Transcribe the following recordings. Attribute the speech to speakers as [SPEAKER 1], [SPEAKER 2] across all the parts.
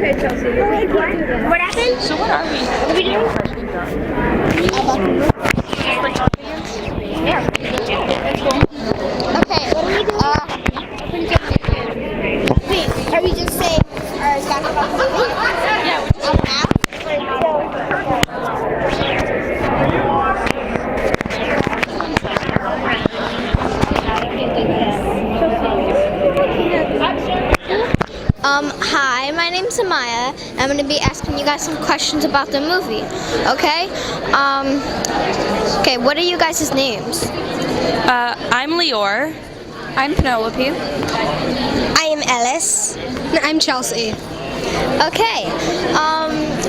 [SPEAKER 1] Okay, Chelsea. What happened?
[SPEAKER 2] So what are we?
[SPEAKER 1] What are we doing? Yeah. Okay. What are we doing? Wait, are we just saying our stuff about the movie?
[SPEAKER 2] Yeah.
[SPEAKER 1] Now? Hi, my name's Amaya. I'm going to be asking you guys some questions about the movie, okay? Okay, what are you guys' names?
[SPEAKER 2] I'm Lior. I'm Penelope.
[SPEAKER 1] I am Ellis.
[SPEAKER 3] I'm Chelsea.
[SPEAKER 1] Okay,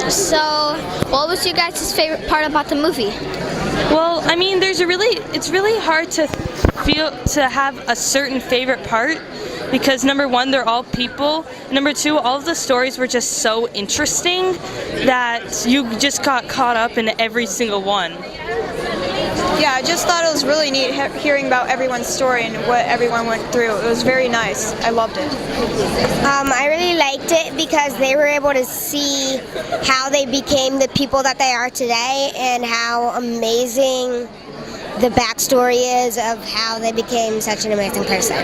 [SPEAKER 1] so what was your guys' favorite part about the movie?
[SPEAKER 2] Well, I mean, it's really hard to have a certain favorite part because number one, they're all people. Number two, all of the stories were just so interesting that you just got caught up in every single one.
[SPEAKER 4] Yeah, I just thought it was really neat hearing about everyone's story and what everyone went through. It was very nice. I loved it.
[SPEAKER 1] I really liked it because they were able to see how they became the people that they are today and how amazing the backstory is of how they became such an amazing person.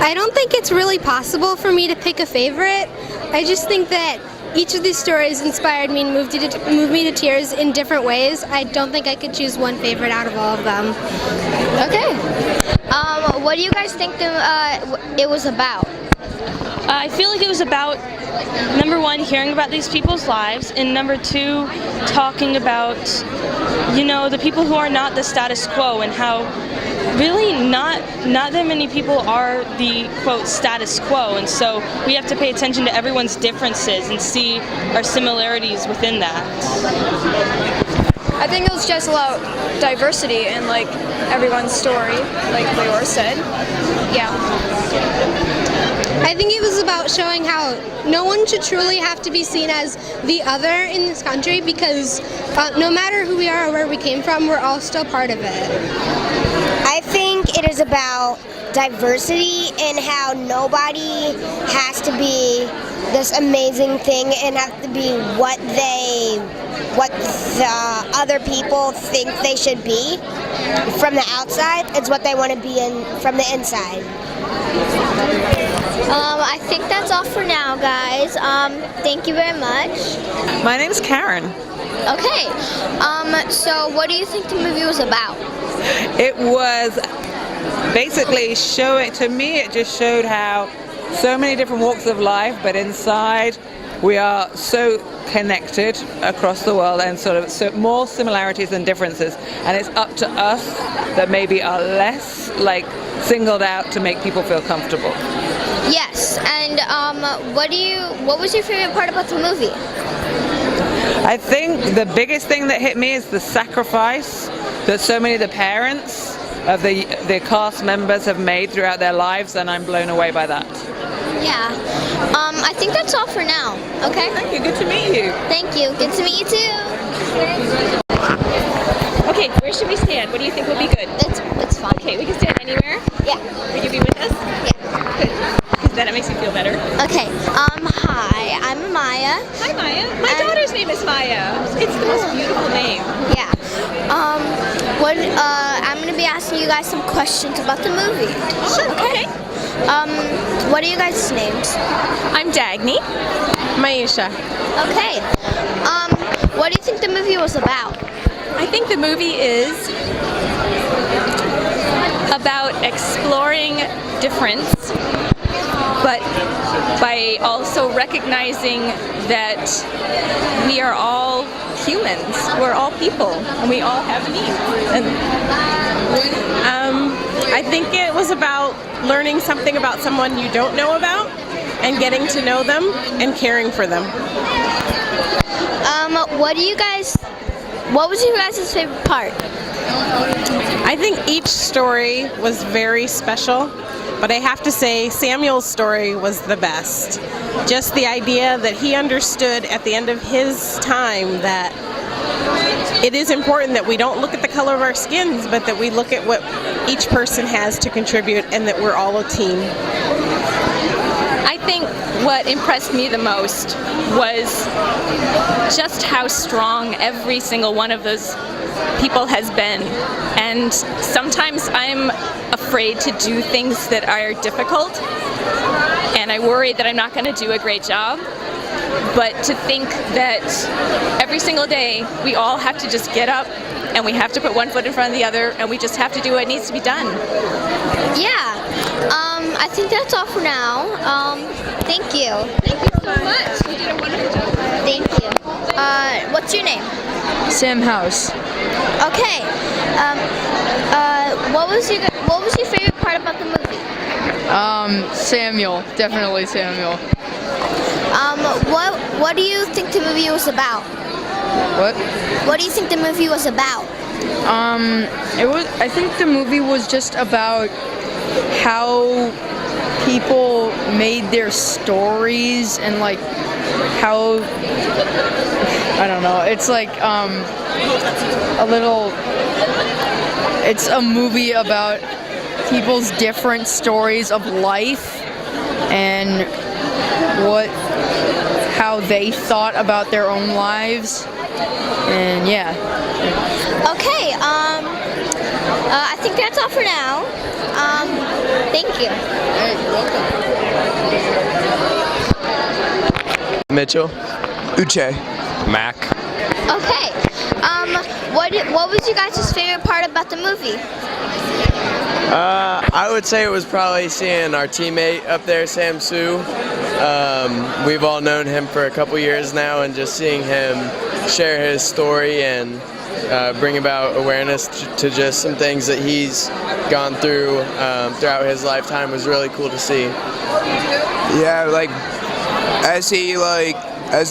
[SPEAKER 3] I don't think it's really possible for me to pick a favorite. I just think that each of these stories inspired me and moved me to tears in different ways. I don't think I could choose one favorite out of all of them.
[SPEAKER 1] Okay. What do you guys think it was about?
[SPEAKER 2] I feel like it was about, number one, hearing about these people's lives, and number two, talking about, the people who are not the status quo and how really not that many people are the, quote, status quo, and so we have to pay attention to everyone's differences and see our similarities within that.
[SPEAKER 4] I think it was just about diversity and everyone's story, like Leor said. Yeah.
[SPEAKER 3] I think it was about showing how no one should truly have to be seen as the other in this country because no matter who we are or where we came from, we're all still part of it.
[SPEAKER 1] I think it is about diversity and how nobody has to be this amazing thing and have to be what the other people think they should be from the outside. It's what they want to be from the inside. I think that's all for now, guys. Thank you very much.
[SPEAKER 5] My name's Karen.
[SPEAKER 1] Okay. So what do you think the movie was about?
[SPEAKER 5] It was basically to me it just showed how so many different walks of life, but inside we are so connected across the world and sort of so more similarities than differences, and it's up to us that maybe are less singled out to make people feel comfortable.
[SPEAKER 1] Yes, and what was your favorite part about the movie?
[SPEAKER 5] I think the biggest thing that hit me is the sacrifice that so many of the parents of the cast members have made throughout their lives, and I'm blown away by that.
[SPEAKER 1] Yeah. I think that's all for now. Okay?
[SPEAKER 5] Thank you. Good to meet you.
[SPEAKER 1] Thank you. Good to meet you too.
[SPEAKER 6] Okay, where should we stand? What do you think will be good?
[SPEAKER 1] It's fine.
[SPEAKER 6] Okay, we can stand anywhere.
[SPEAKER 1] Yeah.
[SPEAKER 6] Will you be with us?
[SPEAKER 1] Yeah.
[SPEAKER 6] Good. Because then it makes you feel better.
[SPEAKER 1] Okay. Hi, I'm Amaya.
[SPEAKER 6] Hi, Maya. My daughter's name is Maya. It's the most beautiful name.
[SPEAKER 1] Yeah. I'm gonna be asking you guys some questions about the movie.
[SPEAKER 6] Sure. Okay.
[SPEAKER 1] What are you guys' names?
[SPEAKER 6] I'm Dagny.
[SPEAKER 3] Maisha.
[SPEAKER 1] Okay. What do you think the movie was about?
[SPEAKER 6] I think the movie is about exploring difference, but by also recognizing that we are all humans, we're all people, and we all have needs. And
[SPEAKER 7] I think it was about learning something about someone you don't know about and getting to know them and caring for them.
[SPEAKER 1] What was your guys' favorite part?
[SPEAKER 7] I think each story was very special, but I have to say Samuel's story was the best. Just the idea that he understood at the end of his time that it is important that we don't look at the color of our skins, but that we look at what each person has to contribute and that we're all a team.
[SPEAKER 6] I think what impressed me the most was just how strong every single one of those people has been. And sometimes I'm afraid to do things that are difficult, and I worry that I'm not going to do a great job. But to think that every single day we all have to just get up and we have to put one foot in front of the other, and we just have to do what needs to be done.
[SPEAKER 8] Yeah, I think that's all for now. Thank you.
[SPEAKER 6] Thank you so much. You did a wonderful job.
[SPEAKER 8] Thank you. What's your name?
[SPEAKER 9] Sam House.
[SPEAKER 8] Okay. What was your favorite part about the movie?
[SPEAKER 9] Samuel. Definitely Samuel.
[SPEAKER 8] What do you think the movie was about?
[SPEAKER 9] What?
[SPEAKER 8] What do you think the movie was about?
[SPEAKER 9] I think the movie was just about how people made their stories and like how, I don't know, it's like it's a movie about people's different stories of life and how they thought about their own lives, and yeah.
[SPEAKER 8] Okay, I think that's all for now. Thank you.
[SPEAKER 9] Hey, welcome.
[SPEAKER 10] Mitchell. Uche. Mac.
[SPEAKER 8] Okay, what was you guys' favorite part about the movie?
[SPEAKER 10] I would say it was probably seeing our teammate up there, Sam Sue. We've all known him for a couple years now, and just seeing him share his story and bring about awareness to just some things that he's gone through throughout his lifetime was really cool to see.
[SPEAKER 11] Yeah, like as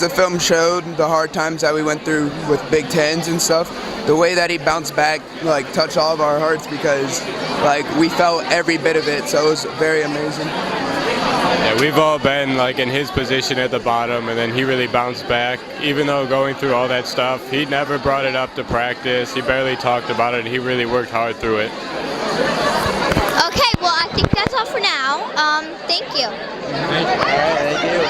[SPEAKER 11] the film showed the hard times that we went through with Big Tens and stuff, the way that he bounced back like touched all of our hearts, because like we felt every bit of it, so it was very amazing.
[SPEAKER 12] Yeah, we've all been like in his position at the bottom, and then he really bounced back. Even though going through all that stuff, he never brought it up to practice. He barely talked about it. He really worked hard through it.
[SPEAKER 8] Okay, well I think that's all for now. Thank you.
[SPEAKER 10] Thank you.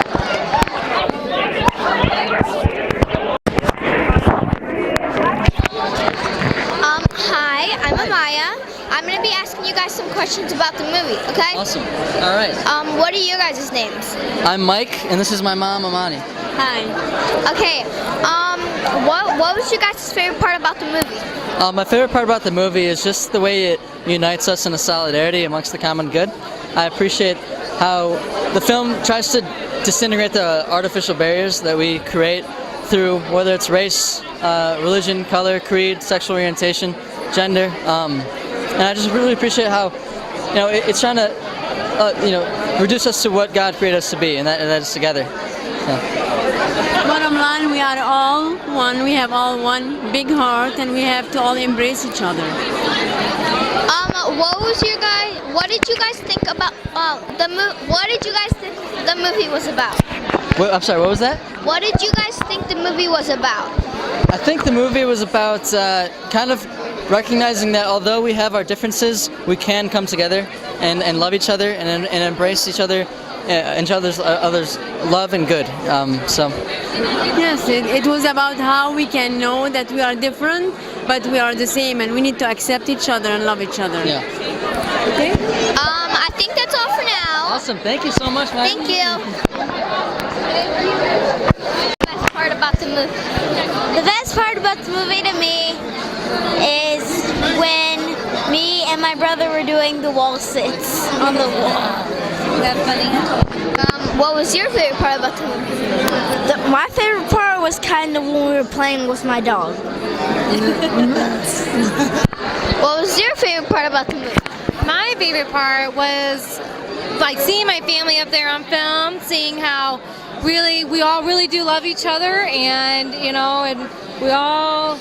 [SPEAKER 8] Hi, I'm Amaya. I'm going to be asking you guys some questions about the movie, okay?
[SPEAKER 13] Awesome. All right.
[SPEAKER 8] What are your guys' names?
[SPEAKER 13] I'm Mike, and this is my mom, Amani.
[SPEAKER 8] Hi. Okay, what was your guys' favorite part about the movie?
[SPEAKER 13] My favorite part about the movie is just the way it unites us in a solidarity amongst the common good. I appreciate how the film tries to disintegrate the artificial barriers that we create through, whether it's race, religion, color, creed, sexual orientation, gender. And I just really appreciate how, it's trying to, reduce us to what God created us to be, and that is together. So.
[SPEAKER 14] Bottom line, we are all one. We have all one big heart, and we have to all embrace each other.
[SPEAKER 8] What did you guys think about the movie? What did you guys think the movie was about?
[SPEAKER 13] I'm sorry, what was that?
[SPEAKER 8] What did you guys think the movie was about?
[SPEAKER 13] I think the movie was about kind of recognizing that although we have our differences, we can come together and love each other and embrace each other, each other's love and good.
[SPEAKER 14] Yes, it was about how we can know that we are different, but we are the same, and we need to accept each other and love each other.
[SPEAKER 13] Yeah.
[SPEAKER 14] Okay.
[SPEAKER 8] I think that's all for now.
[SPEAKER 13] Awesome. Thank you so much, Mike.
[SPEAKER 8] Thank you. The best part about the movie. The best part about the movie to me is when me and my brother were doing the wall sits on the wall. Is that funny? What was your favorite part about the movie?
[SPEAKER 1] My favorite part was kind of when we were playing with my dog.
[SPEAKER 8] What was your favorite part about the movie?
[SPEAKER 15] My favorite part was like seeing my family up there on film, seeing how we all really do love each other, and and we all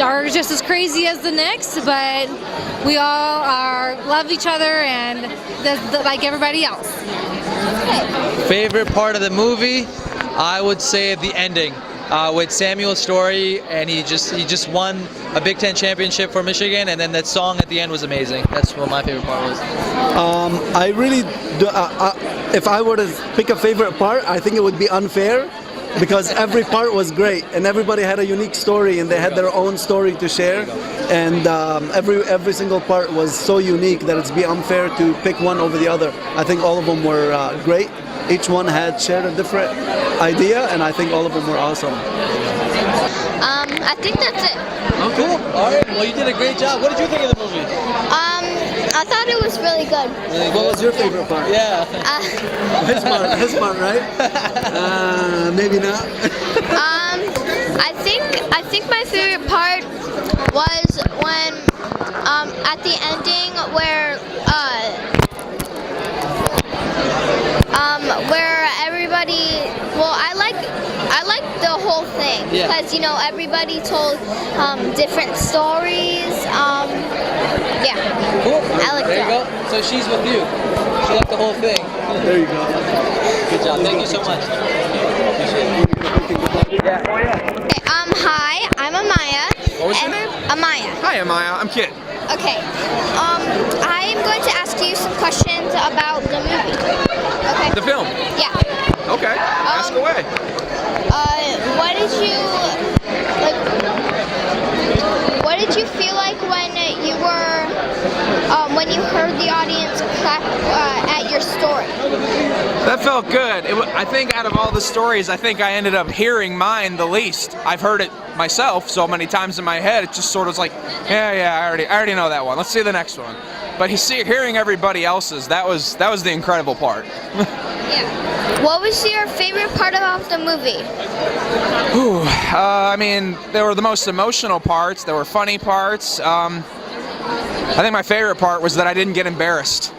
[SPEAKER 15] are just as crazy as the next, but we all love each other and like everybody else.
[SPEAKER 16] Favorite part of the movie, I would say the ending. with Samuel's story, and he just won a Big Ten championship for Michigan, and then that song at the end was amazing. That's what my favorite part was.
[SPEAKER 17] I really do, if I were to pick a favorite part, I think it would be unfair, because every part was great and everybody had a unique story and they had their own story to share, and every single part was so unique that it's be unfair to pick one over the other. I think all of them were great. Each one had shared a different idea, and I think all of them were awesome.
[SPEAKER 8] I think that's it.
[SPEAKER 16] Oh, cool. All right. Well, you did a great job. What did you think of the movie?
[SPEAKER 8] I thought it was really good.
[SPEAKER 17] What was your favorite part?
[SPEAKER 16] Yeah.
[SPEAKER 17] His part, right? Maybe not.
[SPEAKER 8] I think my favorite part was when at the ending where everybody, well, I like the whole thing, because you know everybody told different stories. Yeah.
[SPEAKER 16] Cool.
[SPEAKER 8] I like
[SPEAKER 16] there
[SPEAKER 8] that.
[SPEAKER 16] you go. So she's with you. She liked the whole thing.
[SPEAKER 17] There you go.
[SPEAKER 16] Good job. Thank you so much.
[SPEAKER 8] Okay, hi, I'm Amaya.
[SPEAKER 18] What was your name?
[SPEAKER 8] Amaya.
[SPEAKER 18] Hi, Amaya. I'm Kit.
[SPEAKER 8] Okay. I am going to ask you some questions about the movie. Okay.
[SPEAKER 18] The film?
[SPEAKER 8] Yeah.
[SPEAKER 18] Okay. Ask away.
[SPEAKER 8] What did you like? What did you feel like when you heard the audience clap at your story?
[SPEAKER 18] That felt good. I think out of all the stories, I think I ended up hearing mine the least. I've heard it myself so many times in my head. It just sort of was like, yeah, I already know that one. Let's see the next one. But hearing everybody else's, that was the incredible part.
[SPEAKER 8] Yeah. What was your favorite part about the movie?
[SPEAKER 18] Ooh, I mean, there were the most emotional parts. There were funny parts. I think my favorite part was that I didn't get embarrassed.